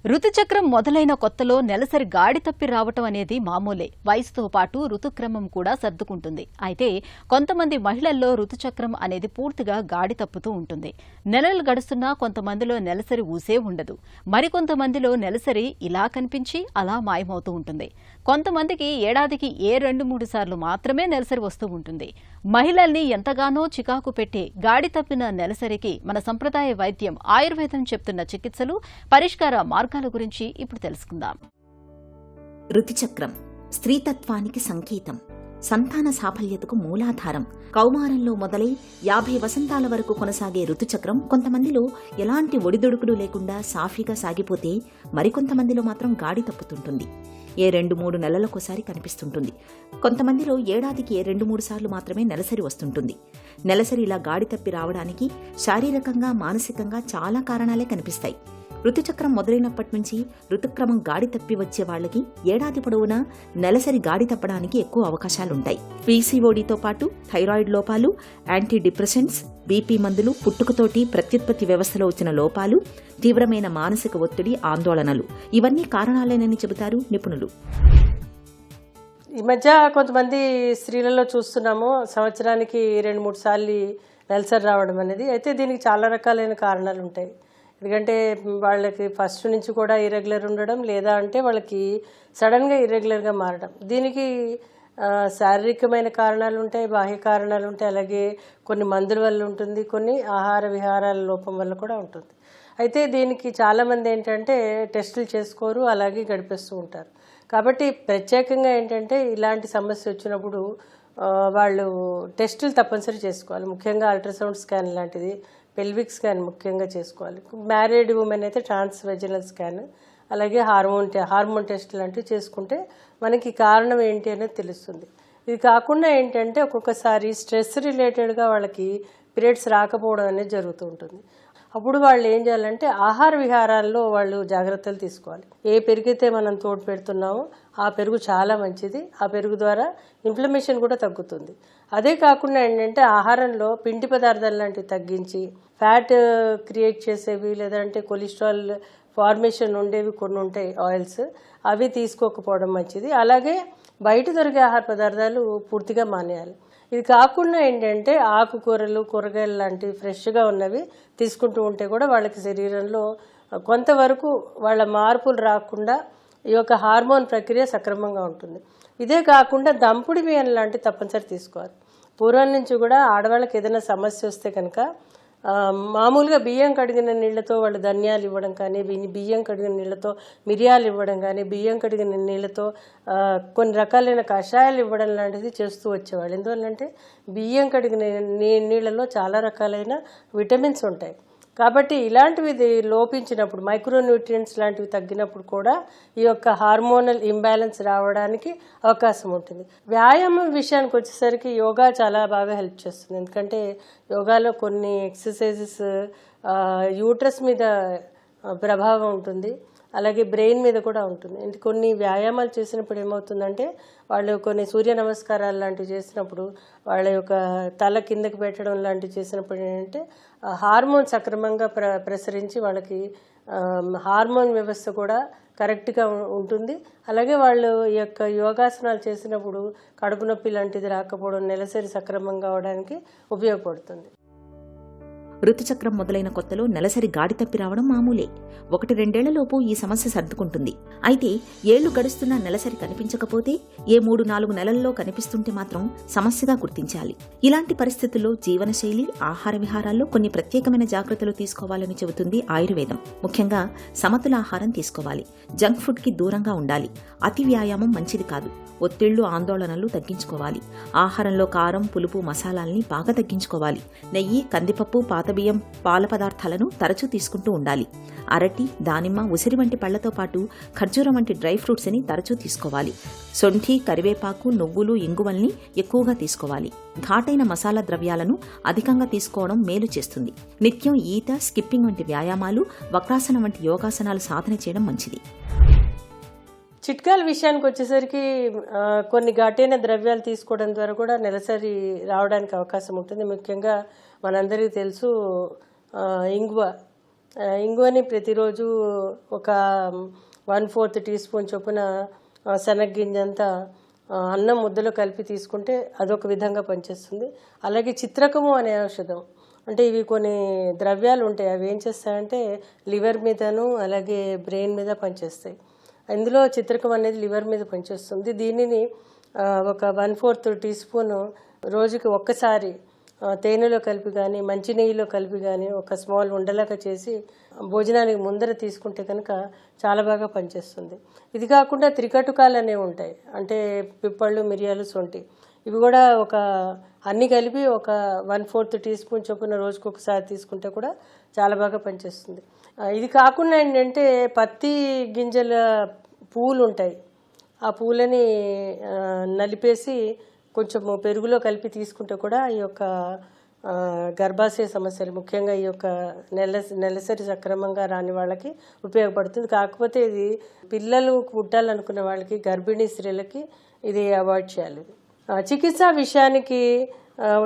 ఋతుచక్రం మొదలైన కొత్తలో నెలసరి గాడి తప్పి రావటం అనేది మామూలే. వయసుతో పాటు ఋతుక్రమం కూడా సర్దుకుంటుంది. అయితే కొంతమంది మహిళల్లో ఋతుచక్రం అనేది పూర్తిగా గాడి తప్పుతూ ఉంటుంది. నెలలు గడుస్తున్నా కొంతమందిలో నెలసరి ఊసే ఉండదు. మరికొంతమందిలో నెలసరి ఇలా కనిపించి అలా మాయమవుతూ ఉంటుంది. కొంతమందికి ఏడాదికి 2-3 సార్లు మాత్రమే నెలసరి వస్తూ ఉంటుంది. మహిళల్ని ఎంతగానో చికాకు పెట్టే గాడి తప్పిన నెలసరికి మన సంప్రదాయ వైద్యం ఆయుర్వేదం చెప్తున్న చికిత్సలు, పరిష్కార మార్గాల గురించి ఇప్పుడు తెలుసుకుందాం. ఋతుచక్రం స్త్రీతత్వానికి సంకేతం, సంతాన సాఫల్యతకు మూలాధారం. కౌమారంలో మొదలై 50 వసంతాల వరకు కొనసాగే ఋతుచక్రం కొంతమందిలో ఎలాంటి ఒడిదొడుకులు లేకుండా సాఫీగా సాగిపోతే, మరికొంతమందిలో మాత్రం గాడి తప్పుతుంటుంది. 2-3 నెలలకోసారి కనిపిస్తుంటుంది. కొంతమందిలో ఏడాదికి 2-3 సార్లు మాత్రమే నెలసరి వస్తుంటుంది. నెలసరి ఇలా గాడి తప్పి రావడానికి శారీరకంగా, మానసికంగా చాలా కారణాలే కనిపిస్తాయి. ఋతుచక్రం మొదలైనప్పటి నుంచి ఋతుక్రమం గాడి తప్పి వచ్చే వాళ్లకి ఏడాది పొడవునా నెలసరి గాడి తప్పడానికి ఎక్కువ అవకాశాలుంటాయి. పీసీఓడీతో పాటు థైరాయిడ్ లోపాలు, యాంటీ డిప్రెసెంట్స్, బీపీ మందులు, పుట్టుకతోటి ప్రత్యుత్పత్తి వ్యవస్థలో వచ్చిన లోపాలు, తీవ్రమైన మానసిక ఒత్తిడి, ఆందోళనలు ఇవన్నీ కారణాలేనని చెబుతారు నిపుణులు. ఈ మధ్య కొంతమంది స్త్రీలలో చూస్తున్నాము, సంవత్సరానికి 2-3 సార్లు నెలసరి రావడం అనేది. అయితే దీనికి చాలా రకాలైన కారణాలు ఉంటాయి. ఎందుకంటే వాళ్ళకి ఫస్ట్ నుంచి కూడా ఇర్రెగ్యులర్ ఉండడం, లేదా అంటే వాళ్ళకి సడన్గా ఇర్రెగ్యులర్గా మారడం. దీనికి శారీరకమైన కారణాలు ఉంటాయి, బాహ్య కారణాలు ఉంటాయి, అలాగే కొన్ని మందుల వల్ల ఉంటుంది, కొన్ని ఆహార విహారాల లోపం వల్ల కూడా ఉంటుంది. అయితే దీనికి చాలామంది ఏంటంటే టెస్టులు చేసుకోరు, అలాగే గడిపేస్తూ ఉంటారు. కాబట్టి ప్రత్యేకంగా ఏంటంటే ఇలాంటి సమస్య వచ్చినప్పుడు వాళ్ళు టెస్టులు తప్పనిసరి చేసుకోవాలి. ముఖ్యంగా అల్ట్రాసౌండ్ స్కాన్ లాంటిది, పెల్విక్ స్కాన్ ముఖ్యంగా చేసుకోవాలి. మ్యారీడ్ ఉమెన్ అయితే ట్రాన్స్వెజినల్ స్కాన్, అలాగే హార్మోన్ టెస్ట్ లాంటివి చేసుకుంటే మనకి కారణం ఏంటి అనేది తెలుస్తుంది. ఇది కాకుండా ఏంటంటే ఒక్కొక్కసారి స్ట్రెస్ రిలేటెడ్గా వాళ్ళకి పీరియడ్స్ రాకపోవడం అనేది జరుగుతూ ఉంటుంది. అప్పుడు వాళ్ళు ఏం చేయాలంటే ఆహార విహారాల్లో వాళ్ళు జాగ్రత్తలు తీసుకోవాలి. ఏ పెరుగైతే మనం తోడు పెడుతున్నామో ఆ పెరుగు చాలా మంచిది. ఆ పెరుగు ద్వారా ఇన్ఫ్లమేషన్ కూడా తగ్గుతుంది. అదే కాకుండా ఏంటంటే ఆహారంలో పిండి పదార్థాలు లాంటివి తగ్గించి, ఫ్యాట్ క్రియేట్ చేసేవి లేదంటే కొలెస్ట్రాల్ ఫార్మేషన్ ఉండేవి కొన్ని ఉంటాయి ఆయిల్స్, అవి తీసుకోకపోవడం మంచిది. అలాగే బయట దొరికే ఆహార పదార్థాలు పూర్తిగా మానేయాలి. ఇది కాకుండా ఏంటంటే ఆకుకూరలు, కూరగాయలు లాంటివి ఫ్రెష్గా ఉన్నవి తీసుకుంటూ ఉంటే కూడా వాళ్ళకి శరీరంలో కొంతవరకు వాళ్ళ మార్పులు రాకుండా ఈ యొక్క హార్మోన్ ప్రక్రియ సక్రమంగా ఉంటుంది. ఇదే కాకుండా దంపుడు బియ్యం లాంటివి తప్పనిసరి తీసుకోవాలి. పూర్వం నుంచి కూడా ఆడవాళ్ళకి ఏదైనా సమస్య వస్తే కనుక మామూలుగా బియ్యం కడిగిన నీళ్లతో వాళ్ళు ధనియాలు ఇవ్వడం కానీ, బియ్యం కడిగిన నీళ్లతో మిరియాలు ఇవ్వడం కానీ, బియ్యం కడిగిన నీళ్లతో కొన్ని రకాలైన కషాయాలు ఇవ్వడం లాంటిది చేస్తూ వచ్చేవాళ్ళు. ఎందువల్లంటే బియ్యం కడిగిన నీళ్లలో చాలా రకాలైన విటమిన్స్ ఉంటాయి. కాబట్టి ఇలాంటివి లోపించినప్పుడు, మైక్రోన్యూట్రియంట్స్ లాంటివి తగ్గినప్పుడు కూడా ఈ యొక్క హార్మోనల్ ఇంబ్యాలెన్స్ రావడానికి అవకాశం ఉంటుంది. వ్యాయామం విషయానికి వచ్చేసరికి యోగా చాలా బాగా హెల్ప్ చేస్తుంది. ఎందుకంటే యోగాలో కొన్ని ఎక్సర్సైజెస్ యూట్రస్ మీద ప్రభావం ఉంటుంది, అలాగే బ్రెయిన్ మీద కూడా ఉంటుంది. కొన్ని వ్యాయామాలు చేసినప్పుడు ఏమవుతుందంటే వాళ్ళు కొన్ని సూర్య నమస్కారాలు లాంటివి చేసినప్పుడు, వాళ్ళ యొక్క తల కిందకి పెట్టడం లాంటివి చేసినప్పుడు ఏంటంటే హార్మోన్ సక్రమంగా ప్రసరించి వాళ్ళకి హార్మోన్ వ్యవస్థ కూడా కరెక్ట్గా ఉంటుంది. అలాగే వాళ్ళు ఈ యొక్క యోగాసనాలు చేసినప్పుడు కడుపు నొప్పి లాంటిది రాకపోవడం, నెలసరి సక్రమంగా అవడానికి ఉపయోగపడుతుంది. ఋతుచక్రం మొదలైన కొత్తలో నెలసరి గాడి తప్పి రావడం మామూలే. 1-2 ఈ సమస్య సర్దుకుంటుంది. అయితే ఏళ్లు గడుస్తున్నా నెలసరి కనిపించకపోతే, 3-4 నెలల్లో కనిపిస్తుంటే మాత్రం సమస్యగా గుర్తించాలి. ఇలాంటి పరిస్థితుల్లో జీవనశైలి, ఆహార విహారాల్లో కొన్ని ప్రత్యేకమైన జాగ్రత్తలు తీసుకోవాలని చెబుతుంది ఆయుర్వేదం. ముఖ్యంగా సమతుల ఆహారం తీసుకోవాలి. జంక్ ఫుడ్ కి దూరంగా ఉండాలి. అతి వ్యాయామం మంచిది కాదు. ఒత్తిళ్లు, ఆందోళనలు తగ్గించుకోవాలి. ఆహారంలో కారం, పులుపు, మసాలాల్ని బాగా తగ్గించుకోవాలి. నెయ్యి, కందిపప్పు, పాతబియ్యం, పాల పదార్థాలను తరచూ తీసుకుంటూ ఉండాలి. అరటి, దానిమ్మ, ఉసిరి వంటి పళ్లతో పాటు ఖర్జూరం వంటి డ్రై ఫ్రూట్స్ ని తరచూ తీసుకోవాలి. సొంఠి, కరివేపాకు, నువ్వులు, ఇంగువల్ని ఎక్కువగా తీసుకోవాలి. ఘాటైన మసాలా ద్రవ్యాలను అధికంగా తీసుకోవడం మేలు చేస్తుంది. నిత్యం ఈత, స్కిప్పింగ్ వంటి వ్యాయామాలు, వక్రాసనం వంటి యోగాసనాలు సాధన చేయడం మంచిది. చిట్కాల విషయానికి వచ్చేసరికి కొన్ని ఘాటైన ద్రవ్యాలు తీసుకోవడం ద్వారా కూడా నెలసరి రావడానికి అవకాశం ఉంటుంది. ముఖ్యంగా మనందరికీ తెలుసు ఇంగువ. ఇంగువని ప్రతిరోజు ఒక 1/4 టీ స్పూన్ చొప్పున శనగ్గింజంతా అన్నం ముద్దలో కలిపి తీసుకుంటే అదొక విధంగా పనిచేస్తుంది. అలాగే చిత్రకము అనే ఔషధం, అంటే ఇవి కొన్ని ద్రవ్యాలు ఉంటాయి, అవి ఏం చేస్తాయంటే లివర్ మీదను అలాగే బ్రెయిన్ మీద పనిచేస్తాయి. ఇందులో చిత్రకం అనేది లివర్ మీద పనిచేస్తుంది. దీనిని ఒక 1/4 టీ స్పూను రోజుకి ఒక్కసారి తేనెలో కలిపి కానీ మంచినెయ్యిలో కలిపి కానీ ఒక స్మాల్ ఉండలాగా చేసి భోజనానికి ముందర తీసుకుంటే కనుక చాలా బాగా పనిచేస్తుంది. ఇది కాకుండా త్రికటుకాలు అనేవి ఉంటాయి, అంటే పిప్పళ్ళు, మిరియాలు, సొంటి, ఇవి కూడా అన్నీ కలిపి ఒక 1/4 టీ స్పూన్ చొప్పున రోజుకు ఒకసారి తీసుకుంటే కూడా చాలా బాగా పనిచేస్తుంది. ఇది కాకుండా ఏంటంటే పత్తి గింజల పూలు ఉంటాయి, ఆ పూలని నలిపేసి కొంచెం పెరుగులో కలిపి తీసుకుంటే కూడా ఈ యొక్క గర్భాశయ సమస్యలు, ముఖ్యంగా ఈ యొక్క నెలసరి సక్రమంగా రాని వాళ్ళకి ఉపయోగపడుతుంది. కాకపోతే ఇది పిల్లలు పుట్టాలనుకున్న వాళ్ళకి, గర్భిణీ స్త్రీలకి ఇది అవాయిడ్ చేయాలి. చికిత్స విషయానికి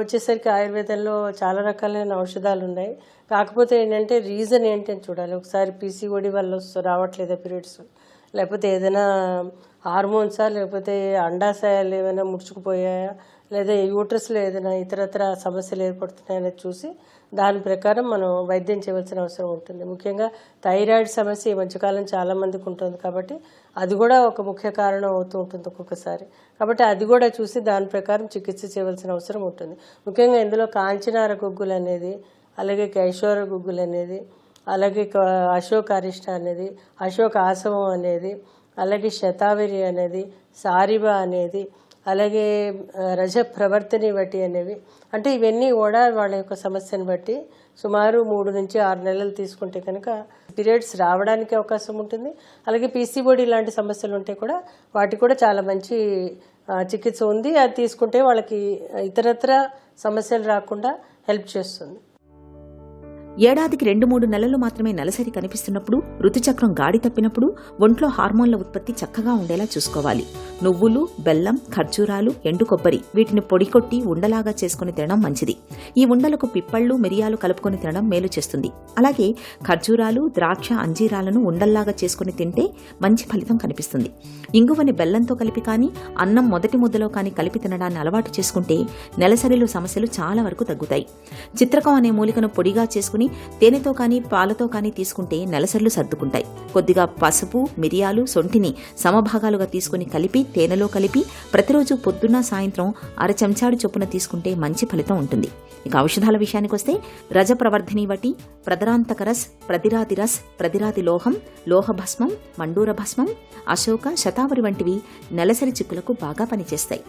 వచ్చేసరికి ఆయుర్వేదంలో చాలా రకాలైన ఔషధాలు ఉన్నాయి. కాకపోతే ఏంటంటే రీజన్ ఏంటని చూడాలి. ఒకసారి పీసీఓడి వల్ల రావట్లేదా పీరియడ్స్, లేకపోతే ఏదైనా హార్మోన్సా, లేకపోతే అండాశయాలు ఏమైనా ముడుచుకుపోయాయా, లేదా యూట్రస్లో ఏదైనా ఇతరత్ర సమస్యలు ఏర్పడుతున్నాయనేది చూసి దాని ప్రకారం మనం వైద్యం చేయవలసిన అవసరం ఉంటుంది. ముఖ్యంగా థైరాయిడ్ సమస్య ఈ మధ్యకాలం చాలామందికి ఉంటుంది, కాబట్టి అది కూడా ఒక ముఖ్య కారణం అవుతూ ఉంటుంది ఒక్కొక్కసారి. కాబట్టి అది కూడా చూసి దాని ప్రకారం చికిత్స చేయవలసిన అవసరం ఉంటుంది. ముఖ్యంగా ఇందులో కాంచనార గుగ్గులు అనేది, అలాగే కైశోర గుగ్గులు అనేది, అలాగే అశోక అరిష్ట అనేది, అశోక ఆసవం అనేది, అలాగే శతావరి అనేది, సారిబా అనేది, అలాగే రజ ప్రవర్తని బట్టి అనేవి, అంటే ఇవన్నీ కూడా వాళ్ళ యొక్క సమస్యను బట్టి సుమారు 3 నుంచి 6 నెలలు తీసుకుంటే కనుక పీరియడ్స్ రావడానికి అవకాశం ఉంటుంది. అలాగే పీసీఓడి లాంటి సమస్యలు ఉంటే కూడా వాటికి కూడా చాలా మంచి చికిత్స ఉంది. అది తీసుకుంటే వాళ్ళకి ఇతరత్ర సమస్యలు రాకుండా హెల్ప్ చేస్తుంది. ఏడాదికి 2-3 నెలలు మాత్రమే నెలసరి కనిపిస్తున్నప్పుడు, ఋతుచక్రం గాడి తప్పినప్పుడు ఒంట్లో హార్మోన్ల ఉత్పత్తి చక్కగా ఉండేలా చూసుకోవాలి. నువ్వులు, బెల్లం, ఖర్జూరాలు, ఎండు కొబ్బరి వీటిని పొడి కొట్టి ఉండలాగా చేసుకుని తినడం మంచిది. ఈ ఉండలకు పిప్పళ్ళు, మిరియాలు కలుపుకొని తినడం మేలు చేస్తుంది. అలాగే ఖర్జూరాలు, ద్రాక్ష, అంజీరాలను ఉండల్లాగా చేసుకుని తింటే మంచి ఫలితం కనిపిస్తుంది. ఇంగువని బెల్లంతో కలిపి కానీ, అన్నం మొదటి ముద్దలో కానీ కలిపి తినడాన్ని అలవాటు చేసుకుంటే నెలసరిలో సమస్యలు చాలా వరకు తగ్గుతాయి. చిత్రకం అనే మూలికను పొడిగా చేసుకుని తేనెతో కానీ పాలతో కానీ తీసుకుంటే నెలసర్లు సర్దుకుంటాయి. కొద్దిగా పసుపు, మిరియాలు, సొంటిని సమభాగాలుగా తీసుకుని కలిపి తేనెలో కలిపి ప్రతిరోజు పొద్దున్న సాయంత్రం 1/2 చెంచాడు చొప్పున తీసుకుంటే మంచి ఫలితం ఉంటుంది. ఇక ఔషధాల విషయానికొస్తే రజ ప్రవర్ధిని వటి, ప్రదరాంతకరస్, ప్రదిరాతిరస్, ప్రదిరాతి లోహం, లోహభస్మం, మండూర భస్మం, అశోక, శతావరి వంటివి నెలసరి చిక్కులకు బాగా పనిచేస్తాయి.